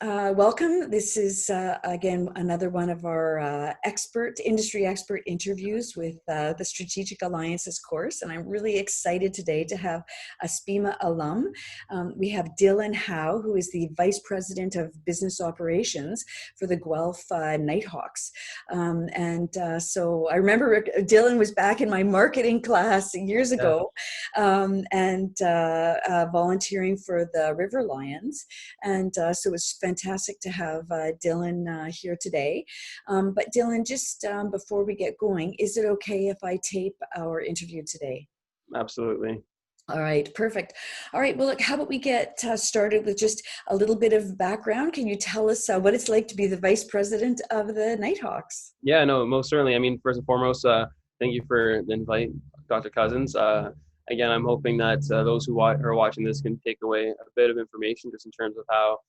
Welcome. This is, again, another one of our industry expert interviews with the Strategic Alliances course. And I'm really excited today to have a SPIMA alum. We have Dylan Howe, who is the Vice President of Business Operations for the Guelph Nighthawks. So I remember Dylan was back in my marketing class years ago and volunteering for the River Lions. And so it's fantastic to have Dylan here today. But Dylan, just before we get going, is it okay if I tape our interview today? Absolutely. All right, perfect. All right, well, look, how about we get started with just a little bit of background? Can you tell us what it's like to be the Vice President of the Nighthawks? Yeah, no, most certainly. I mean, first and foremost, thank you for the invite, Dr. Cousins. Again, I'm hoping that those who are watching this can take away a bit of information just in terms of how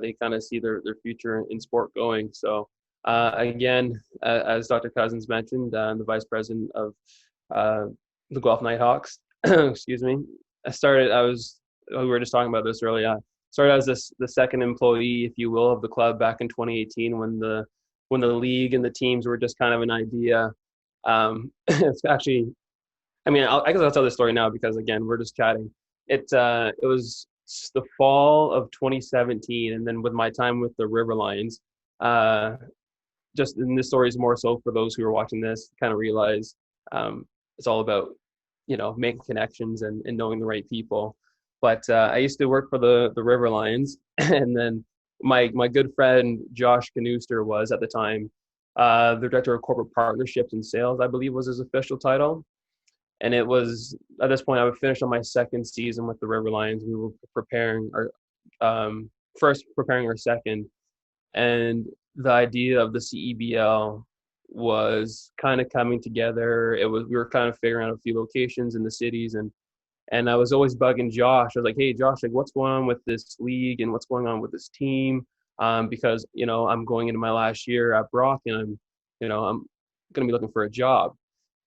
they kind of see their future in sport going. So again, as Dr. Cousins mentioned, I'm the Vice President of the Guelph Nighthawks. Excuse me. We were just talking about this earlier. I started as the second employee, if you will, of the club back in 2018 when the league and the teams were just kind of an idea. It's actually, I mean, I guess I'll tell this story now because again, we're just chatting. It was the fall of 2017, and then with my time with the River Lions, and this story is more so for those who are watching this, kind of realize it's all about, making connections and knowing the right people. But I used to work for the River Lions, and then my good friend Josh Canooster was at the time the director of corporate partnerships and sales, I believe was his official title. And it was at this point I would finish on my second season with the River Lions. We were preparing our second, and the idea of the CEBL was kind of coming together. We were kind of figuring out a few locations in the cities, and I was always bugging Josh. I was like, hey, Josh, like, what's going on with this league and what's going on with this team? Because, I'm going into my last year at Brock and I'm going to be looking for a job.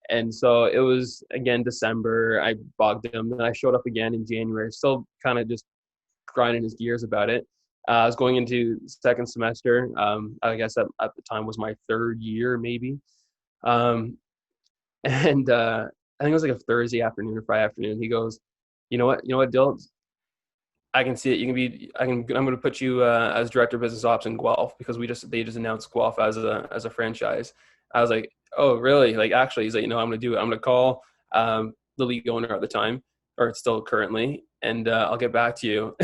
And so it was, again, December. I bugged him. Then I showed up again in January, still kind of just grinding his gears about it. I was going into second semester. I guess at the time was my third year, maybe. I think it was like a Thursday afternoon or Friday afternoon. He goes, you know what, Dylan, I can see it. I'm going to put you as director of business ops in Guelph because they just announced Guelph as a franchise. I was like, oh, really? Like, actually, he's like, I'm going to do it. I'm going to call the league owner at the time, or still currently, and I'll get back to you.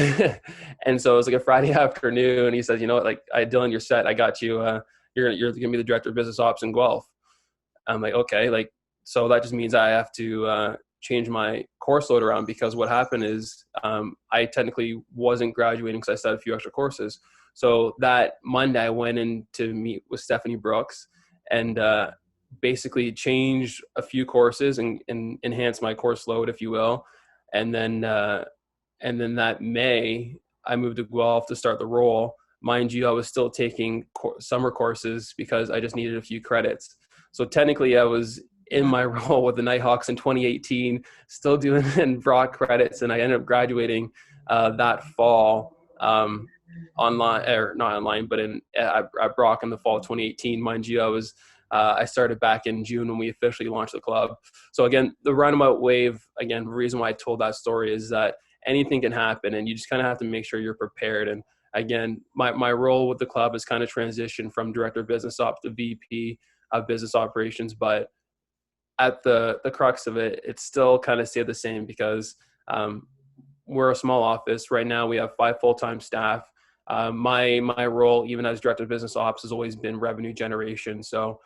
And so it was like a Friday afternoon. And he says, you know what, like, Dylan, you're set. I got you. You're going to be the director of business ops in Guelph. I'm like, okay, like, so that just means I have to change my course load around because what happened is I technically wasn't graduating because I studied a few extra courses. So that Monday I went in to meet with Stephanie Brooks and basically changed a few courses and enhance my course load, if you will. And then that May I moved to Guelph to start the role. Mind you, I was still taking summer courses because I just needed a few credits. So technically I was in my role with the Nighthawks in 2018, still doing in broad credits, and I ended up graduating that fall online, or not online, but at Brock in the fall of 2018. Mind you, I started back in June when we officially launched the club. So again, the roundabout wave, again, the reason why I told that story is that anything can happen, and you just kind of have to make sure you're prepared. And again, my role with the club has kind of transitioned from director of business ops to VP of business operations, but at the crux of it, it's still kind of stayed the same because we're a small office. Right now we have 5 full-time staff. My role, even as director of business ops, has always been revenue generation. So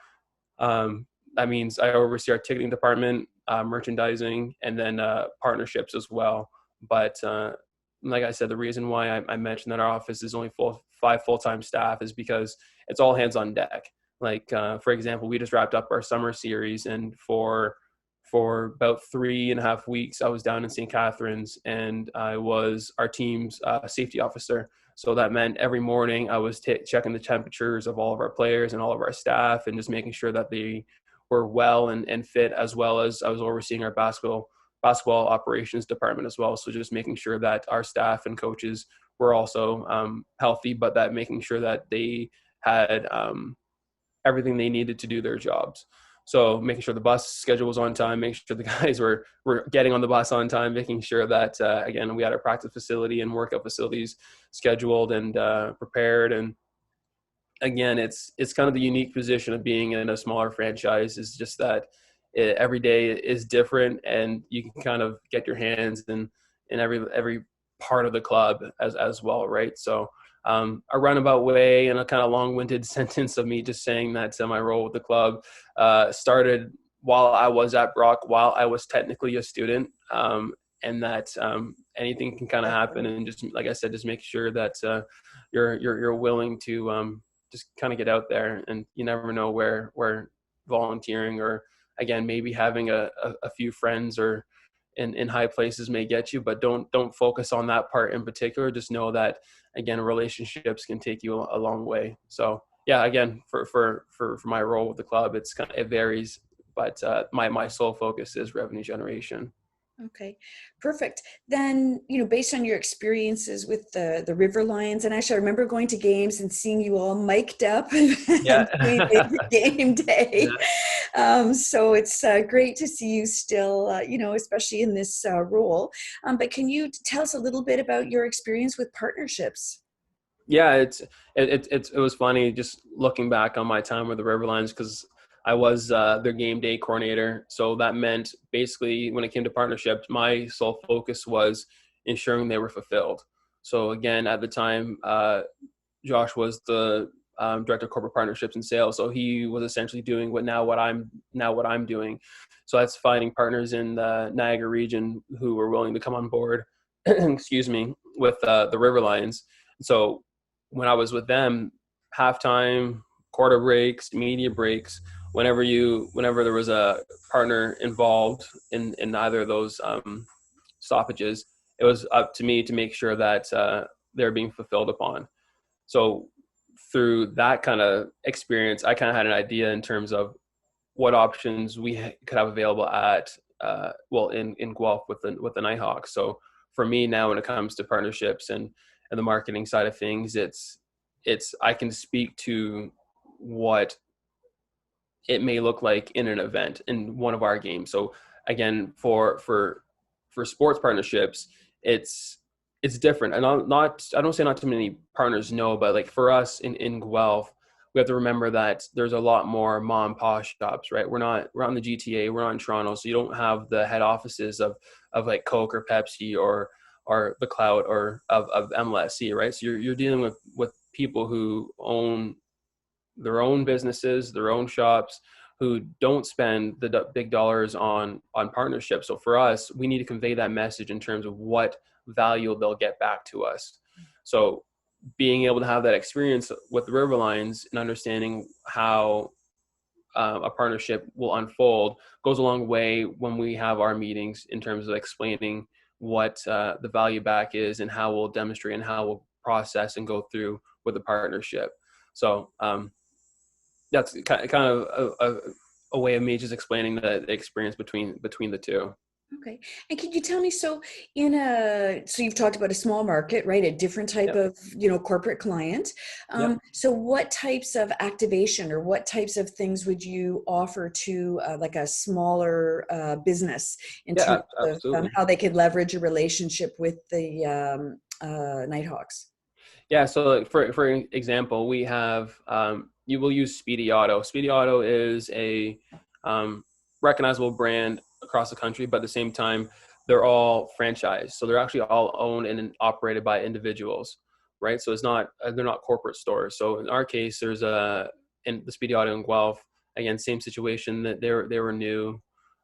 that means I oversee our ticketing department, merchandising, and then partnerships as well. But like I said, the reason why I mentioned that our office is only 5 full-time staff is because it's all hands on deck. Like, for example, we just wrapped up our summer series, and for about 3.5 weeks, I was down in St. Catharines, and I was our team's safety officer. So that meant every morning I was checking the temperatures of all of our players and all of our staff and just making sure that they were well and fit, as well as I was overseeing our basketball operations department as well. So just making sure that our staff and coaches were also healthy, but that making sure that they had everything they needed to do their jobs. So making sure the bus schedule was on time, making sure the guys were getting on the bus on time, making sure that again, we had our practice facility and workout facilities scheduled and prepared. And again, it's kind of the unique position of being in a smaller franchise, is just that every day is different, and you can kind of get your hands in every part of the club as well, right? So a roundabout way and a kind of long-winded sentence of me just saying that my role with the club started while I was at Brock, while I was technically a student, and that anything can kind of happen, and just like I said, just make sure that you're willing to just kind of get out there, and you never know where volunteering, or again maybe having a few friends or in high places may get you, but don't focus on that part in particular. Just know that again, relationships can take you a long way. So yeah, again, for my role with the club, it varies, but my sole focus is revenue generation. Okay, perfect. Then, based on your experiences with the River Lions, and actually I remember going to games and seeing you all mic'd up Yeah. and being ready for game Yeah. day. So it's great to see you still, especially in this role. But can you tell us a little bit about your experience with partnerships? Yeah, it was funny just looking back on my time with the Riverlines, because I was their game day coordinator. So that meant basically when it came to partnerships, my sole focus was ensuring they were fulfilled. So again, at the time, Josh was the director of corporate partnerships and sales. So he was essentially doing what I'm doing. So that's finding partners in the Niagara region who were willing to come on board, excuse me, with the River Lions. So when I was with them, halftime, quarter breaks, media breaks, whenever there was a partner involved in either of those stoppages, it was up to me to make sure that they're being fulfilled upon. So through that kind of experience, I kind of had an idea in terms of what options we could have available at in Guelph with the Nighthawks. So for me now, when it comes to partnerships and the marketing side of things, it's I can speak to what it may look like in an event in one of our games. So again, for sports partnerships, it's different. And I don't say not too many partners know, but like for us in Guelph, we have to remember that there's a lot more mom and pop shops, right? We're on the GTA, we're not in Toronto, so you don't have the head offices of like Coke or Pepsi or the Cloud or of MLSC, right? So you're dealing with people who own their own businesses, their own shops, who don't spend the big dollars on partnerships. So for us, we need to convey that message in terms of what value they'll get back to us. So being able to have that experience with the River Lions and understanding how a partnership will unfold goes a long way when we have our meetings in terms of explaining what the value back is and how we'll demonstrate and how we'll process and go through with the partnership. So that's kind of a way of me just explaining the experience between the two. Okay. And can you tell me, so so you've talked about a small market, right? A different type Yep. of, corporate client. Yep. So what types of activation or what types of things would you offer to like a smaller business in terms Yeah, of absolutely. how they could leverage a relationship with the Nighthawks? Yeah, so like for example, we have you will use Speedy Auto. Speedy Auto is a recognizable brand across the country, but at the same time, they're all franchised. So they're actually all owned and operated by individuals, right? So it's not they're not corporate stores. So in our case, there's in the Speedy Auto in Guelph, again, same situation, that they were new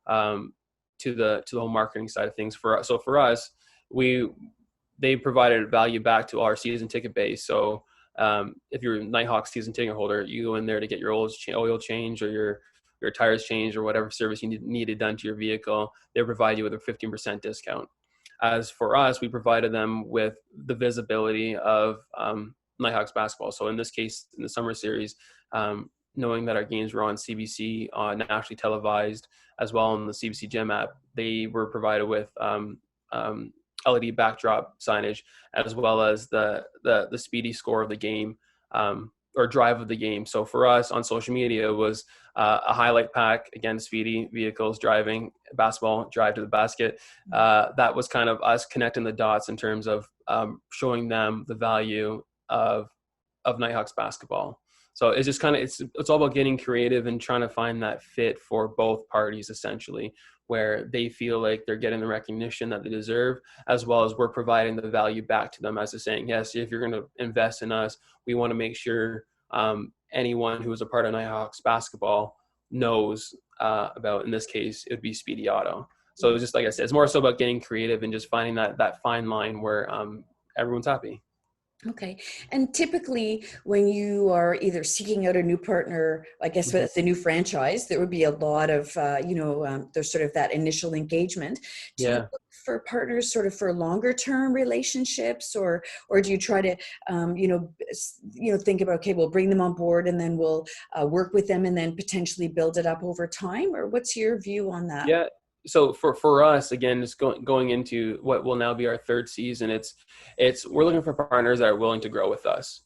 um, to the whole marketing side of things. For us, we they provided value back to our season ticket base. So if you're a Nighthawk season ticket holder, you go in there to get your oil change or your tires changed or whatever service you needed done to your vehicle. They provide you with a 15% discount. As for us, we provided them with the visibility of Nighthawks basketball. So in this case, in the summer series, knowing that our games were on CBC, nationally televised, as well in the CBC Gem app, they were provided with LED backdrop signage, as well as the speedy score of the game, or drive of the game. So for us on social media, it was a highlight pack, again, speedy vehicles driving basketball, drive to the basket. That was kind of us connecting the dots in terms of showing them the value of Nighthawks basketball. So it's just kind of it's all about getting creative and trying to find that fit for both parties, essentially, where they feel like they're getting the recognition that they deserve, as well as we're providing the value back to them as to saying, yes, if you're going to invest in us, we want to make sure anyone who is a part of Nighthawks basketball knows about, in this case, it would be Speedy Auto. So it's just like I said, it's more so about getting creative and just finding that fine line where everyone's happy. Okay. And typically, when you are either seeking out a new partner, I guess Mhm. with the new franchise, there would be a lot of, there's sort of that initial engagement. Do you Yeah. look for partners sort of for longer term relationships, or do you try to, think about, okay, we'll bring them on board and then we'll work with them and then potentially build it up over time? Or what's your view on that? Yeah. So for us, again, just going into what will now be our third season, it's we're looking for partners that are willing to grow with us.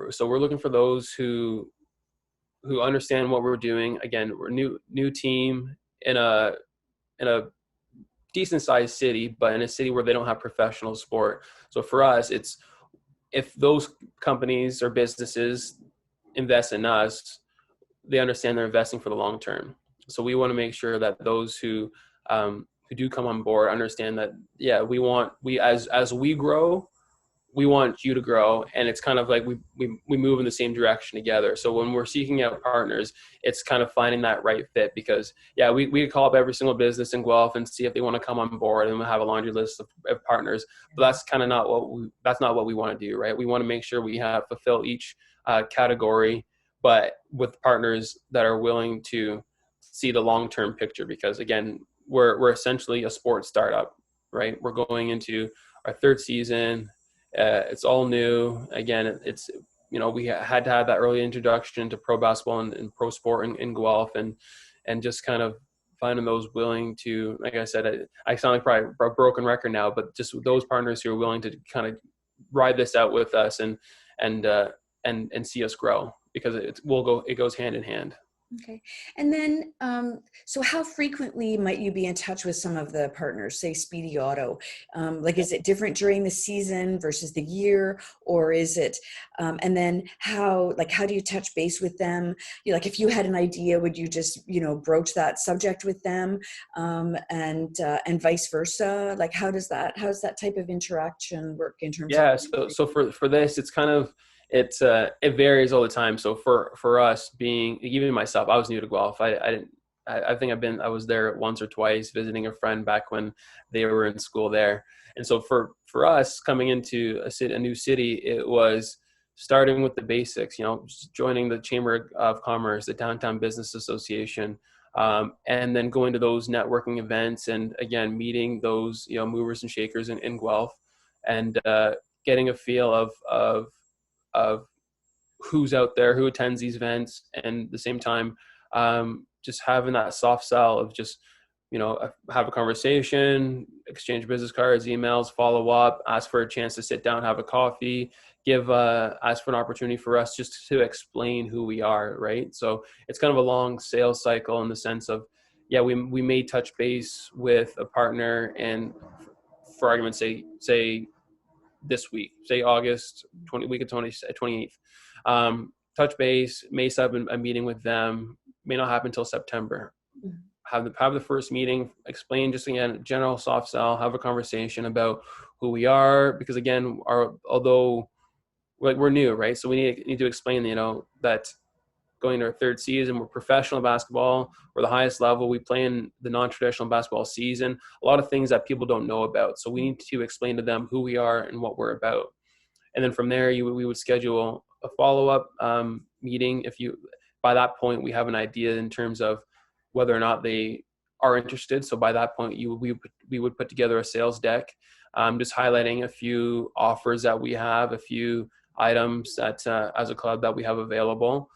So we're looking for those who understand what we're doing. Again, we're new team in a decent sized city, but in a city where they don't have professional sport. So for us, it's if those companies or businesses invest in us, they understand they're investing for the long term. So we want to make sure that those who do come on board understand that, yeah, we as we grow, we want you to grow, and it's kind of like we move in the same direction together. So when we're seeking out partners, it's kind of finding that right fit, because yeah, we call up every single business in Guelph and see if they want to come on board, and we'll have a laundry list of partners, but that's kind of not what we want to do, right? We want to make sure we have fulfill each category, but with partners that are willing to see the long-term picture, because again, we're essentially a sports startup, right? We're going into our third season. It's all new. Again, it's we had to have that early introduction to pro basketball and pro sport in Guelph, and just kind of finding those willing to, like I said, I sound like probably a broken record now, but just those partners who are willing to kind of ride this out with us and and see us grow, because it goes hand in hand. Okay. And then, so how frequently might you be in touch with some of the partners, say Speedy Auto? Like, is it different during the season versus the year, or is it, and then how do you touch base with them? Like if you had an idea, would you just, broach that subject with them, and vice versa? Like, how does that type of interaction work in terms of? Yeah, so for this, it's kind of it varies all the time. So for us, being even myself, I was new to Guelph. I didn't. I think I was there once or twice visiting a friend back when they were in school there. And so for us coming into a new city, it was starting with the basics. Just joining the Chamber of Commerce, the Downtown Business Association, and then going to those networking events, and again meeting those movers and shakers in Guelph, and getting a feel of who's out there, who attends these events, and at the same time, just having that soft sell of just have a conversation, exchange business cards, emails, follow up, ask for a chance to sit down, have a coffee, ask for an opportunity for us just to explain who we are, right? So it's kind of a long sales cycle in the sense of, yeah, we may touch base with a partner, and for argument's sake, say this week, say August 28th. Touch base, may set up a meeting with them, may not happen until September. Have the first meeting, explain just again general soft sell, have a conversation about who we are, because again, although we're new, right? So we need to explain, that going to our third season, we're professional basketball, we're the highest level, we play in the non-traditional basketball season, a lot of things that people don't know about. So we need to explain to them who we are and what we're about. And then from there, we would schedule a follow-up meeting. By that point, we have an idea in terms of whether or not they are interested. So by that point, we would put together a sales deck, just highlighting a few offers that we have, a few items that as a club that we have available.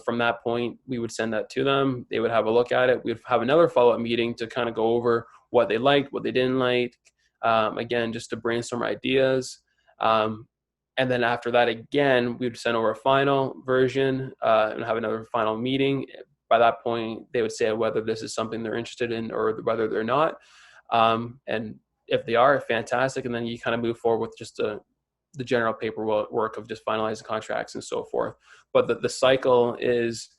From that point, we would send that to them. They would have a look at it. We'd have another follow-up meeting to kind of go over what they liked, what they didn't like, again, just to brainstorm ideas. And then after that, again, we would send over a final version and have another final meeting. By that point, they would say whether this is something they're interested in or whether they're not. And if they are, fantastic. And then you kind of move forward with just the general paperwork of just finalizing contracts and so forth. But the cycle is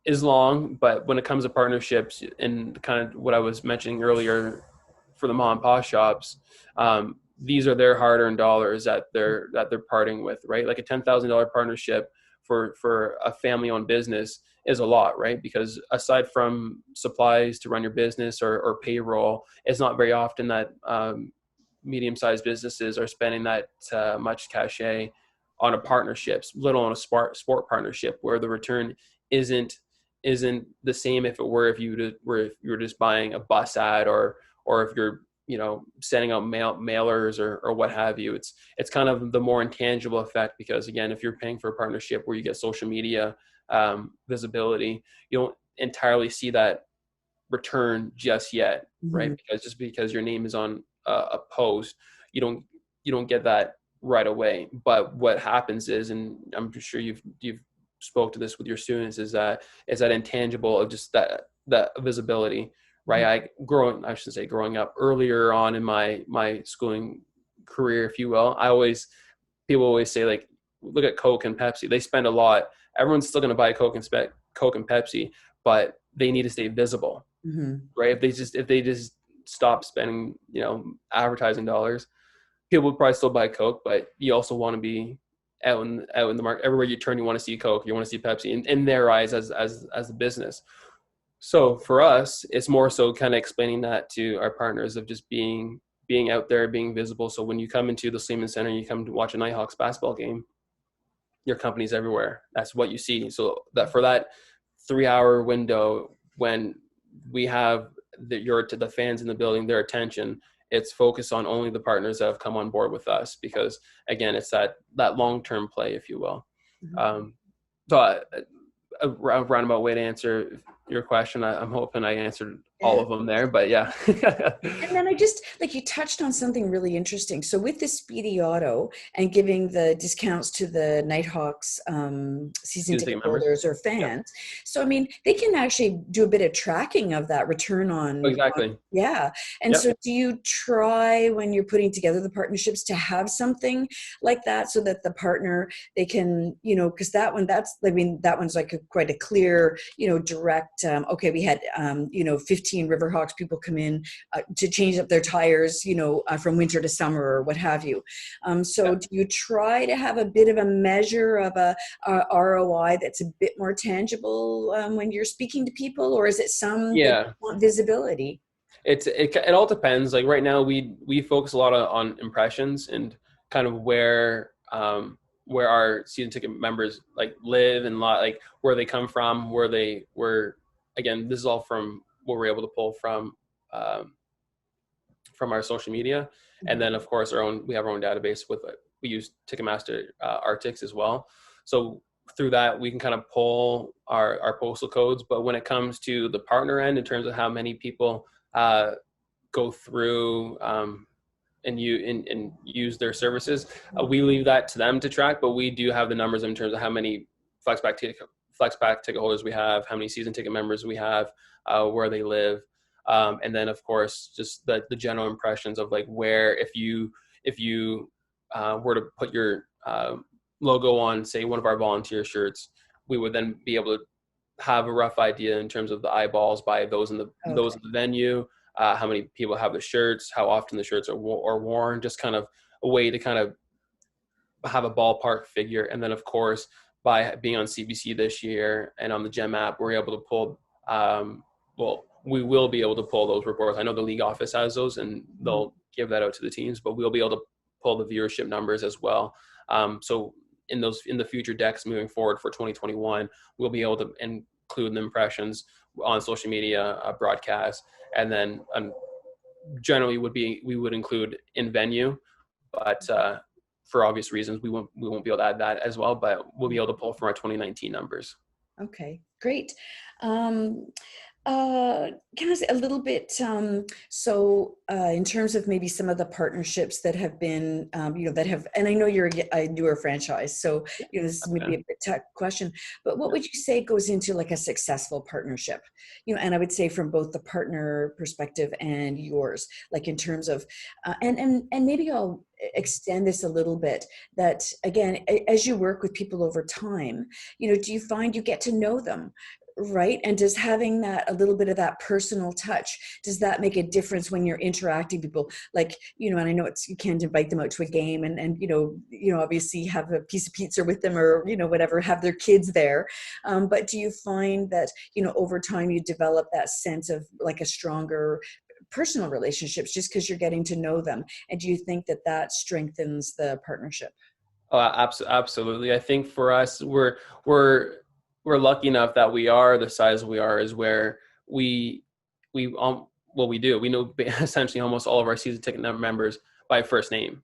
long. But when it comes to partnerships and kind of what I was mentioning earlier for the mom and pop shops, these are their hard-earned dollars that they're parting with, right? Like a $10,000 partnership for a family-owned business is a lot, right? Because aside from supplies to run your business or payroll, it's not very often that medium-sized businesses are spending that much cachet on a partnership, let alone a sport partnership, where the return isn't the same if you were just buying a bus ad or if you're sending out mailers or what have you. It's kind of the more intangible effect, because again, if you're paying for a partnership where you get social media visibility, you don't entirely see that return just yet, right? Because your name is on a post, you don't get that right away. But what happens is, and I'm sure you've spoke to this with your students, is that intangible of just that visibility, right? Growing up earlier on in my schooling career, if you will, people always say, like, look at Coke and Pepsi. They spend a lot. Everyone's still going to buy Coke and Pepsi, but they need to stay visible, right? If they just stop spending, advertising dollars, people would probably still buy Coke, but you also want to be out in the market. Everywhere you turn, you want to see Coke, you want to see Pepsi in their eyes as a business. So for us, it's more so kind of explaining that to our partners of just being out there, being visible. So when you come into the Sleeman Center, you come to watch a Nighthawks basketball game, your company's everywhere. That's what you see. So that for that 3-hour window, when we have the fans in the building, their attention, it's focused on only the partners that have come on board with us, because again, it's that long-term play, if you will. So a roundabout way to answer your question. I'm hoping I answered all of them there, but yeah. And then you touched on something really interesting. So with the Speedy Auto and giving the discounts to the Nighthawks season ticket holders or fans, so I mean, they can actually do a bit of tracking of that return on. Exactly. And so do you try, when you're putting together the partnerships, to have something like that so that the partner, they can, because that one's like quite a clear, direct, okay, we had, 15 Riverhawks people come in to change up their tires, from winter to summer or what have you. Do you try to have a bit of a measure of a ROI that's a bit more tangible when you're speaking to people, or is it that you want visibility? It all depends. Like right now, we focus a lot on impressions and kind of where our season ticket members live and where they come from, where again, this is all from what we're able to pull from our social media. And then of course we have our own database we use Ticketmaster Arctics as well. So through that, we can kind of pull our postal codes. But when it comes to the partner end, in terms of how many people go through and use their services, we leave that to them to track. But we do have the numbers in terms of how many FlexPack ticket holders we have, how many season ticket members we have, where they live, and then of course just the general impressions of where if you were to put your logo on, say, one of our volunteer shirts, we would then be able to have a rough idea in terms of the eyeballs by those in the venue, how many people have the shirts, how often the shirts are worn, just kind of a way to kind of have a ballpark figure. And then of course, by being on CBC this year and on the GEM app, we're able to pull we will be able to pull those reports. I know the league office has those and they'll give that out to the teams, but we'll be able to pull the viewership numbers as well. So in the future decks moving forward for 2021, we'll be able to include the impressions on social media broadcast, and then generally we would include in venue, but for obvious reasons we won't be able to add that as well, but we'll be able to pull from our 2019 numbers. Okay, great. Can I say a little bit? In terms of maybe some of the partnerships that have been, that have, and I know you're a newer franchise, so this is maybe Okay. a bit tough question, but what would you say goes into like a successful partnership? And I would say from both the partner perspective and yours, like in terms of, and maybe I'll extend this a little bit. That again, as you work with people over time, do you find you get to know them? Right. And does having that a little bit of that personal touch, does that make a difference when you're interacting people? Like, and I know it's you can't invite them out to a game and obviously have a piece of pizza with them or, whatever, have their kids there. But do you find that, over time you develop that sense of like a stronger personal relationships just because you're getting to know them? And do you think that that strengthens the partnership? Oh, absolutely. I think for us, we're we're lucky enough that we are the size we are, is where we we well we do we know essentially almost all of our season ticket members by first name,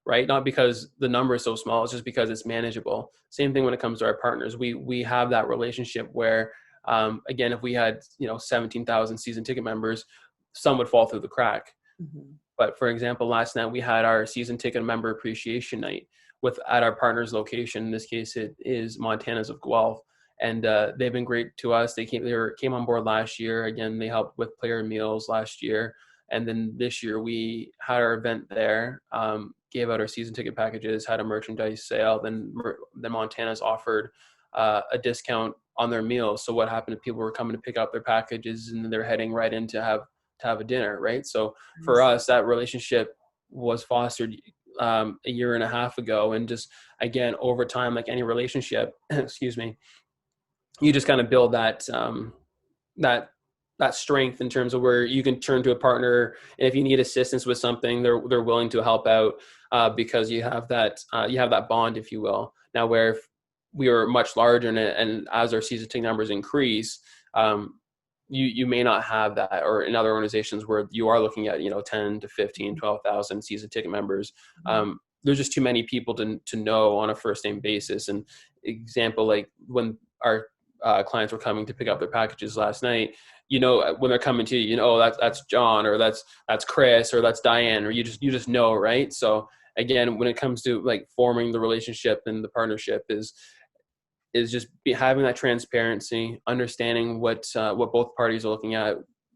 right? Not because the number is so small, it's just because it's manageable. Same thing when it comes to our partners. We have that relationship where, again, if we had 17,000 season ticket members, some would fall through the crack. Mhm. But for example, last night we had our season ticket member appreciation night with at our partner's location. In this case, it is Montana's of Guelph, and they've been great to us. Came on board last year. Again, they helped with player meals last year, and then this year we had our event there. Gave out our season ticket packages, had a merchandise sale. Then Montana's offered a discount on their meals. So what happened? People were coming to pick up their packages, and they're heading right in to have a dinner, right? So for Nice. us, that relationship was fostered a year and a half ago, and just again over time, like any relationship, excuse me, you just kind of build that that strength in terms of where you can turn to a partner, and if you need assistance with something, they're willing to help out because you have that bond, if you will. Now, where if we were much larger and as our season ticket numbers increase, you may not have that, or in other organizations where you are looking at 10 to 15, 12,000 season ticket members, Mhm. there's just too many people to know on a first name basis. And example, like when our clients were coming to pick up their packages last night, when they're coming to you, oh, that's John, or that's Chris, or that's Diane, or you just know, right? So again, when it comes to like forming the relationship and the partnership is just having that transparency, understanding what both parties are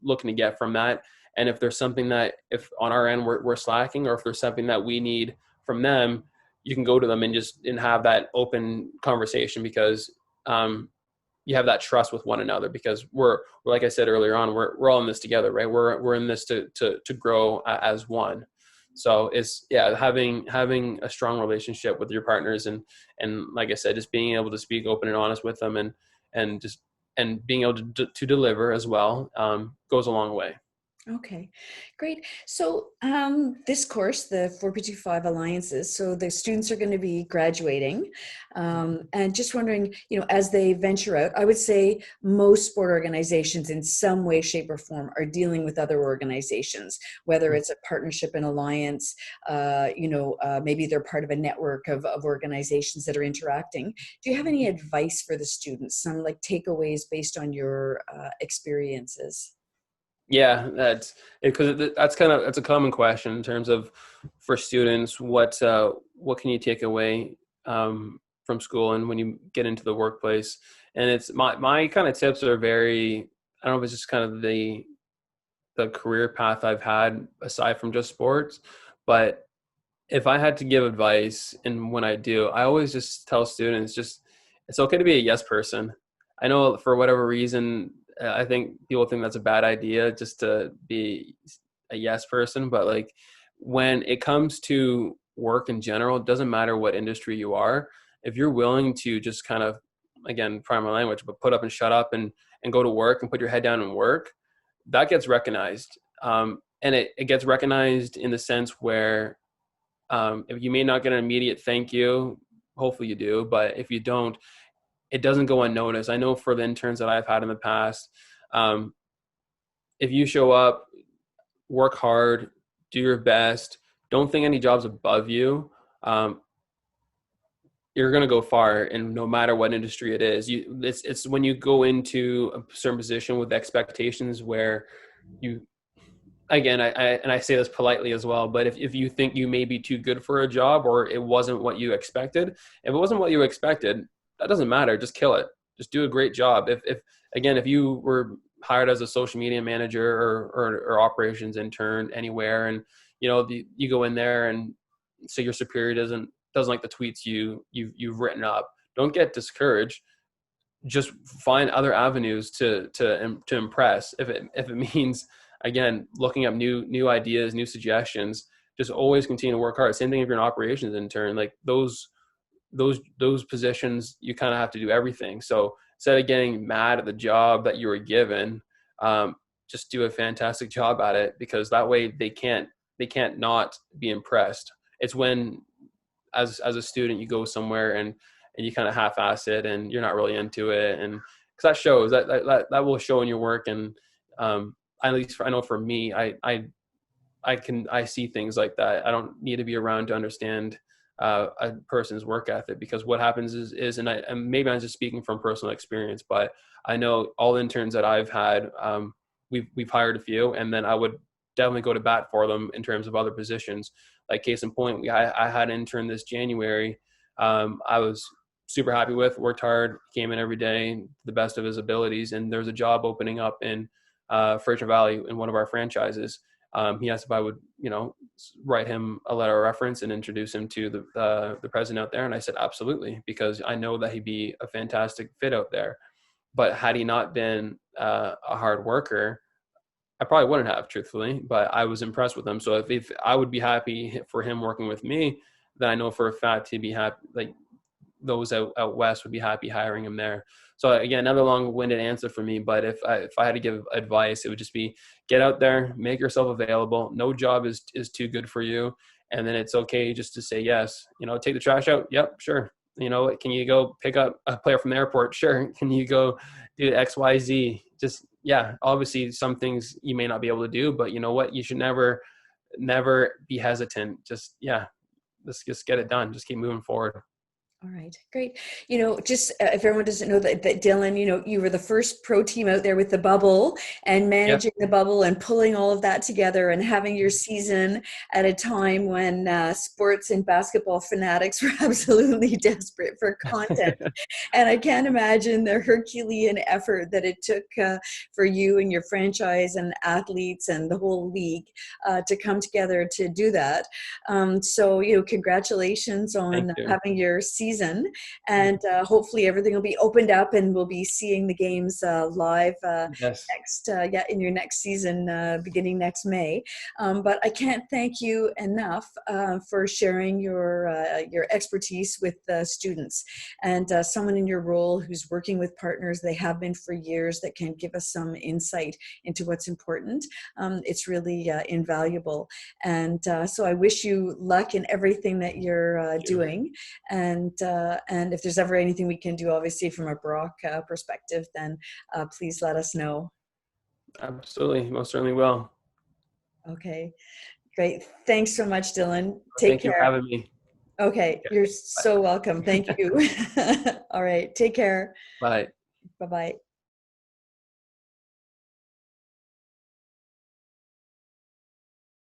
looking to get from that. And if there's something that, if on our end we're slacking, or if there's something that we need from them, you can go to them and have that open conversation, because you have that trust with one another, because we're like I said earlier on, we're all in this together, right? We're in this to grow as one. So it's, yeah, having a strong relationship with your partners, and like I said, just being able to speak open and honest with them, and just and being able to deliver as well, goes a long way. Okay, great. So this course, the 4P25 Alliances, so the students are going to be graduating. And just wondering, as they venture out, I would say most sport organizations in some way, shape, or form are dealing with other organizations, whether it's a partnership, an alliance, maybe they're part of a network of organizations that are interacting. Do you have any advice for the students, some like takeaways based on your experiences? Yeah, that's because that's a common question in terms of, for students, what can you take away from school and when you get into the workplace. And it's my kind of tips are very, I don't know if it's just kind of the career path I've had aside from just sports, but if I had to give advice, and when I do, I always just tell students, just, it's okay to be a yes person. I know for whatever reason, I think people think that's a bad idea, just to be a yes person. But like, when it comes to work in general, it doesn't matter what industry you are. If you're willing to just kind of, again, primal language, but put up and shut up and go to work and put your head down and work, that gets recognized. And it gets recognized in the sense where, if you may not get an immediate thank you, hopefully you do, but if you don't, it doesn't go unnoticed. I know for the interns that I've had in the past, um, if you show up, work hard, do your best, don't think any job's above you. Um, you're going to go far, and no matter what industry it is, it's when you go into a certain position with expectations where you, again, I say this politely as well, but if you think you may be too good for a job, or it wasn't what you expected, if it wasn't what you expected, that doesn't matter. Just kill it. Just do a great job. If again, if you were hired as a social media manager, or operations intern anywhere, and you go in there and say your superior doesn't like the tweets you've written up, don't get discouraged. Just find other avenues to impress. If it means, again, looking up new ideas, new suggestions, just always continue to work hard. Same thing if you're an operations intern. Like those positions, you kind of have to do everything. So instead of getting mad at the job that you were given, just do a fantastic job at it, because that way they can't not be impressed. It's when, as a student, you go somewhere and you kind of half-ass it and you're not really into it, and because that shows, that will show in your work. And at least I know for me, I see things like that. I don't need to be around to understand a person's work ethic, because what happens is and maybe I'm just speaking from personal experience, but I know all interns that I've had, we've hired a few, and then I would definitely go to bat for them in terms of other positions. Like case in point, I had an intern this January. I was super happy with, worked hard, came in every day, the best of his abilities. And there's a job opening up in Fraser Valley in one of our franchises. He asked if I would, write him a letter of reference and introduce him to the president out there. And I said, absolutely, because I know that he'd be a fantastic fit out there. But had he not been a hard worker, I probably wouldn't have, truthfully, but I was impressed with him. So if I would be happy for him working with me, then I know for a fact he'd be happy. Like those out west would be happy hiring him there. So again, another long-winded answer for me, but if I had to give advice, it would just be get out there, make yourself available. No job is too good for you. And then it's okay just to say yes. Take the trash out. Yep, sure. Can you go pick up a player from the airport? Sure. Can you go do X, Y, Z? Just, yeah, obviously some things you may not be able to do, but you know what? You should never be hesitant. Just, yeah, let's just get it done. Just keep moving forward. All right, great. Just if everyone doesn't know that Dylan, you were the first pro team out there with the bubble and Yep. managing the bubble and pulling all of that together and having your season at a time when sports and basketball fanatics were absolutely desperate for content. And I can't imagine the Herculean effort that it took for you and your franchise and athletes and the whole league to come together to do that. So, congratulations Thank on you. having your season, and hopefully everything will be opened up and we'll be seeing the games live Yes. in your next season beginning next May. But I can't thank you enough for sharing your expertise with students, and someone in your role who's working with partners, they have been for years, that can give us some insight into what's important. It's really invaluable. And so I wish you luck in everything that you're doing. And if there's ever anything we can do, obviously from a Brock perspective, then please let us know. Absolutely. Most certainly will. Okay, great. Thanks so much, Dylan. Take Thank you for care. having me. Okay, Okay. you're so welcome. Thank you. All right, take care. Bye. Bye-bye.